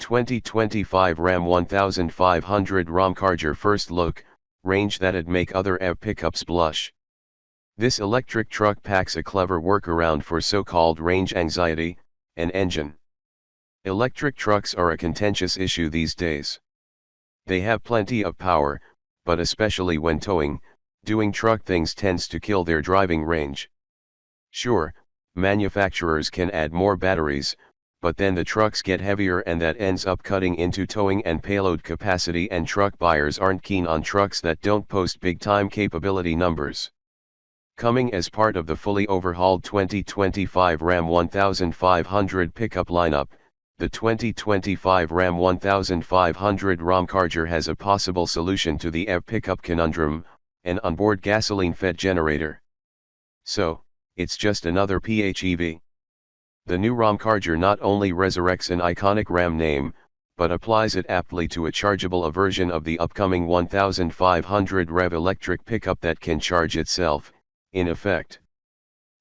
2025 Ram 1500 Ramcharger first look, range that'd make other EV pickups blush. This electric truck packs a clever workaround for so-called range anxiety, an engine. Electric trucks are a contentious issue these days. They have plenty of power, but especially when towing, doing truck things tends to kill their driving range. Sure, manufacturers can add more batteries, but then the trucks get heavier and that ends up cutting into towing and payload capacity, and truck buyers aren't keen on trucks that don't post big-time capability numbers. Coming as part of the fully overhauled 2025 Ram 1500 pickup lineup, the 2025 Ram 1500 Ramcharger has a possible solution to the EV pickup conundrum, an onboard gasoline-fed generator. So, it's just another PHEV. The new Ramcharger not only resurrects an iconic Ram name, but applies it aptly to a chargeable version of the upcoming 1500 Rev electric pickup that can charge itself, in effect.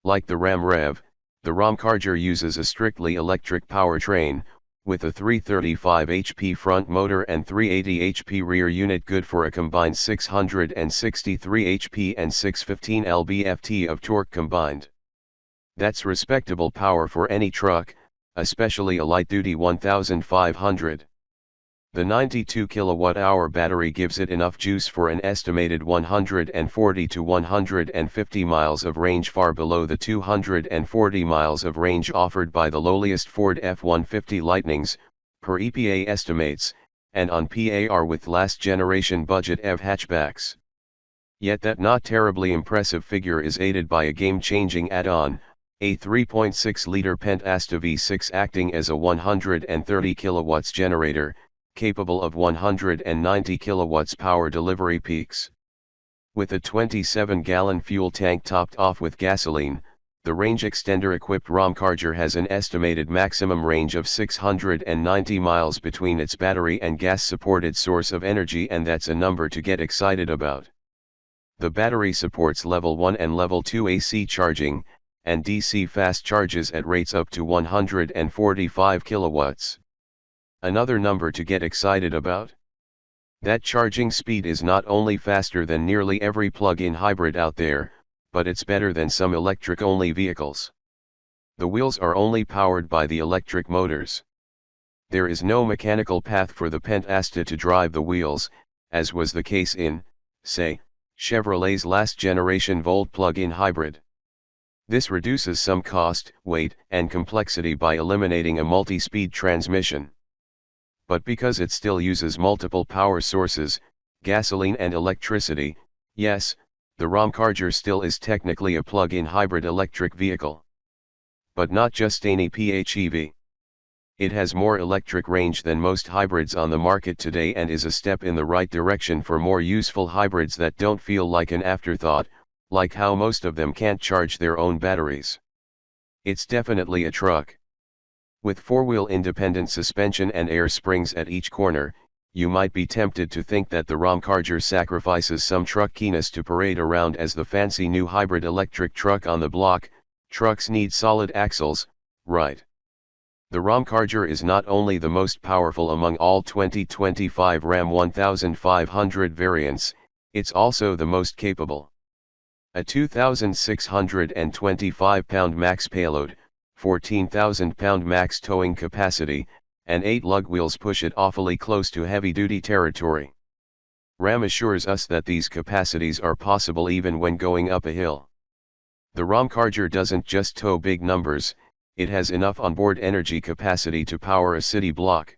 Like the Ram Rev, the Ramcharger uses a strictly electric powertrain, with a 335 HP front motor and 380 HP rear unit, good for a combined 663 HP and 615 lb-ft of torque combined. That's respectable power for any truck, especially a light-duty 1500. The 92 kWh battery gives it enough juice for an estimated 140 to 150 miles of range, far below the 240 miles of range offered by the lowliest Ford F-150 Lightnings, per EPA estimates, and on par with last-generation budget EV hatchbacks. Yet that not terribly impressive figure is aided by a game-changing add-on, a 3.6-liter Pentasta V6 acting as a 130 kW generator, capable of 190 kW power delivery peaks. With a 27-gallon fuel tank topped off with gasoline, the range extender-equipped Ramcharger has an estimated maximum range of 690 miles between its battery and gas-supported source of energy, and that's a number to get excited about. The battery supports level 1 and level 2 AC charging, and DC fast charges at rates up to 145 kilowatts. Another number to get excited about? That charging speed is not only faster than nearly every plug-in hybrid out there, but it's better than some electric-only vehicles. The wheels are only powered by the electric motors. There is no mechanical path for the Pentasta to drive the wheels, as was the case in, say, Chevrolet's last-generation Volt plug-in hybrid. This reduces some cost, weight, and complexity by eliminating a multi-speed transmission. But because it still uses multiple power sources, gasoline and electricity, yes, the Ramcharger still is technically a plug-in hybrid electric vehicle. But not just any PHEV. It has more electric range than most hybrids on the market today, and is a step in the right direction for more useful hybrids that don't feel like an afterthought, like how most of them can't charge their own batteries. It's definitely a truck. With four-wheel independent suspension and air springs at each corner, you might be tempted to think that the Ramcharger sacrifices some truckiness to parade around as the fancy new hybrid electric truck on the block. Trucks need solid axles, right? The Ramcharger is not only the most powerful among all 2025 Ram 1500 variants, it's also the most capable. A 2,625 pound max payload, 14,000 pound max towing capacity, and 8 lug wheels push it awfully close to heavy-duty territory. Ram assures us that these capacities are possible even when going up a hill. The Ramcharger doesn't just tow big numbers, it has enough onboard energy capacity to power a city block.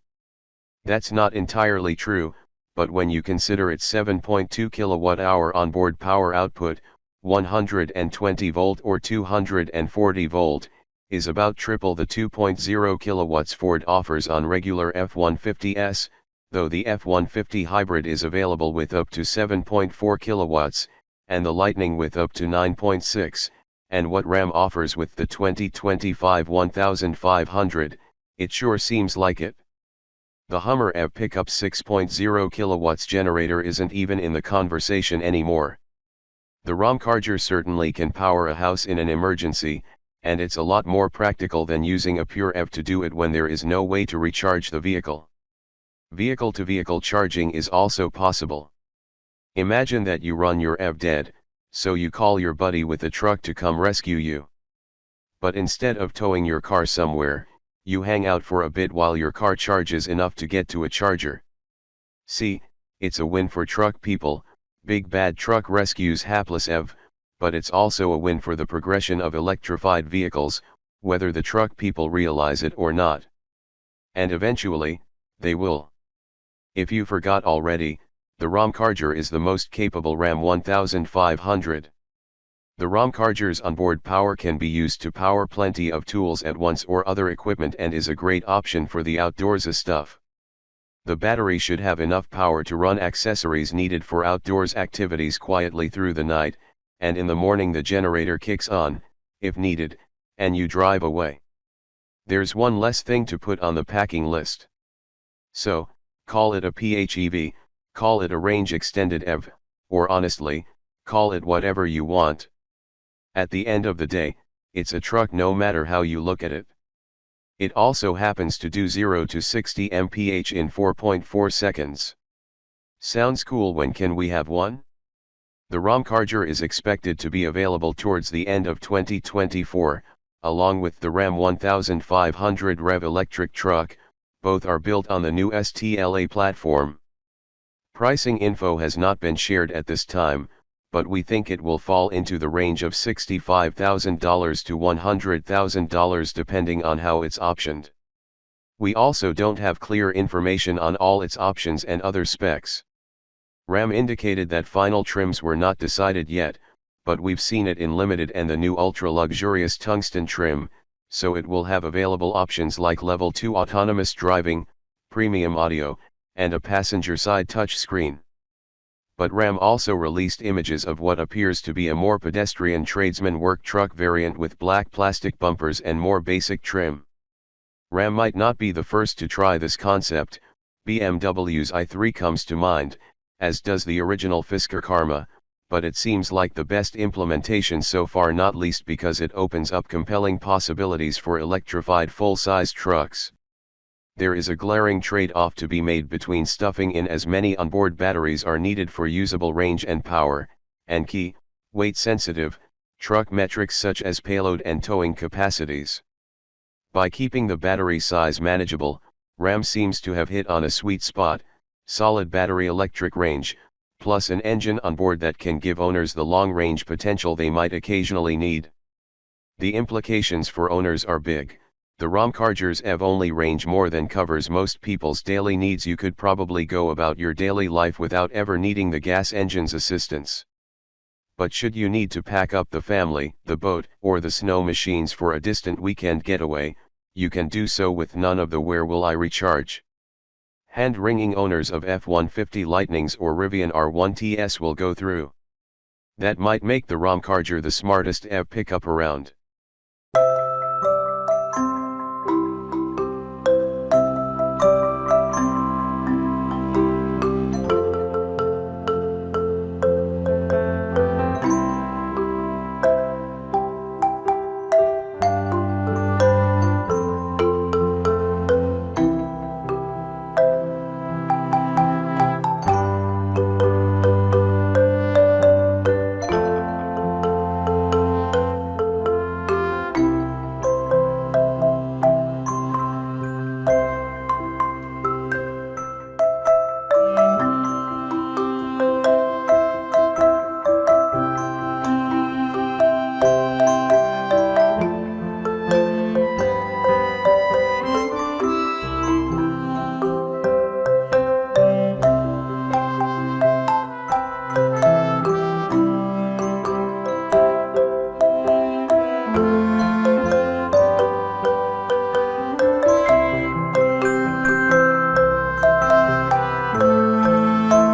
That's not entirely true, but when you consider its 7.2 kWh onboard power output, 120 volt or 240 volt, is about triple the 2.0 kilowatts Ford offers on regular F-150s, though the F-150 hybrid is available with up to 7.4 kilowatts, and the Lightning with up to 9.6, and what Ram offers with the 2025 1500, it sure seems like it. The Hummer EV pickup's 6.0 kilowatts generator isn't even in the conversation anymore. The Ramcharger certainly can power a house in an emergency, and it's a lot more practical than using a pure EV to do it when there is no way to recharge the vehicle. Vehicle-to-vehicle charging is also possible. Imagine that you run your EV dead, so you call your buddy with a truck to come rescue you. But instead of towing your car somewhere, you hang out for a bit while your car charges enough to get to a charger. See, it's a win for truck people. Big bad truck rescues hapless EV, but it's also a win for the progression of electrified vehicles, whether the truck people realize it or not. And eventually, they will. If you forgot already, the Ramcharger is the most capable Ram 1500. The Ramcharger's onboard power can be used to power plenty of tools at once or other equipment and is a great option for the outdoors stuff. The battery should have enough power to run accessories needed for outdoors activities quietly through the night, and in the morning the generator kicks on, if needed, and you drive away. There's one less thing to put on the packing list. So, call it a PHEV, call it a range extended EV, or honestly, call it whatever you want. At the end of the day, it's a truck no matter how you look at it. It also happens to do 0 to 60 mph in 4.4 seconds. Sounds cool. When can we have one? The Ramcharger is expected to be available towards the end of 2024, along with the Ram 1500 REV electric truck. Both are built on the new STLA platform. Pricing info has not been shared at this time, but we think it will fall into the range of $65,000 to $100,000 depending on how it's optioned. We also don't have clear information on all its options and other specs. Ram indicated that final trims were not decided yet, but we've seen it in Limited and the new ultra-luxurious tungsten trim, so it will have available options like Level 2 autonomous driving, premium audio, and a passenger-side touchscreen. But Ram also released images of what appears to be a more pedestrian tradesman work truck variant with black plastic bumpers and more basic trim. Ram might not be the first to try this concept. BMW's i3 comes to mind, as does the original Fisker Karma, but it seems like the best implementation so far, not least because it opens up compelling possibilities for electrified full-size trucks. There is a glaring trade-off to be made between stuffing in as many onboard batteries are needed for usable range and power, and key, weight-sensitive, truck metrics such as payload and towing capacities. By keeping the battery size manageable, Ram seems to have hit on a sweet spot: solid battery electric range, plus an engine on board that can give owners the long-range potential they might occasionally need. The implications for owners are big. The Ramcharger's EV-only range more than covers most people's daily needs. You could probably go about your daily life without ever needing the gas engine's assistance. But should you need to pack up the family, the boat, or the snow machines for a distant weekend getaway, you can do so with none of the "where will I recharge?" hand-wringing owners of F-150 Lightnings or Rivian R1TS will go through. That might make the Ramcharger the smartest EV pickup around.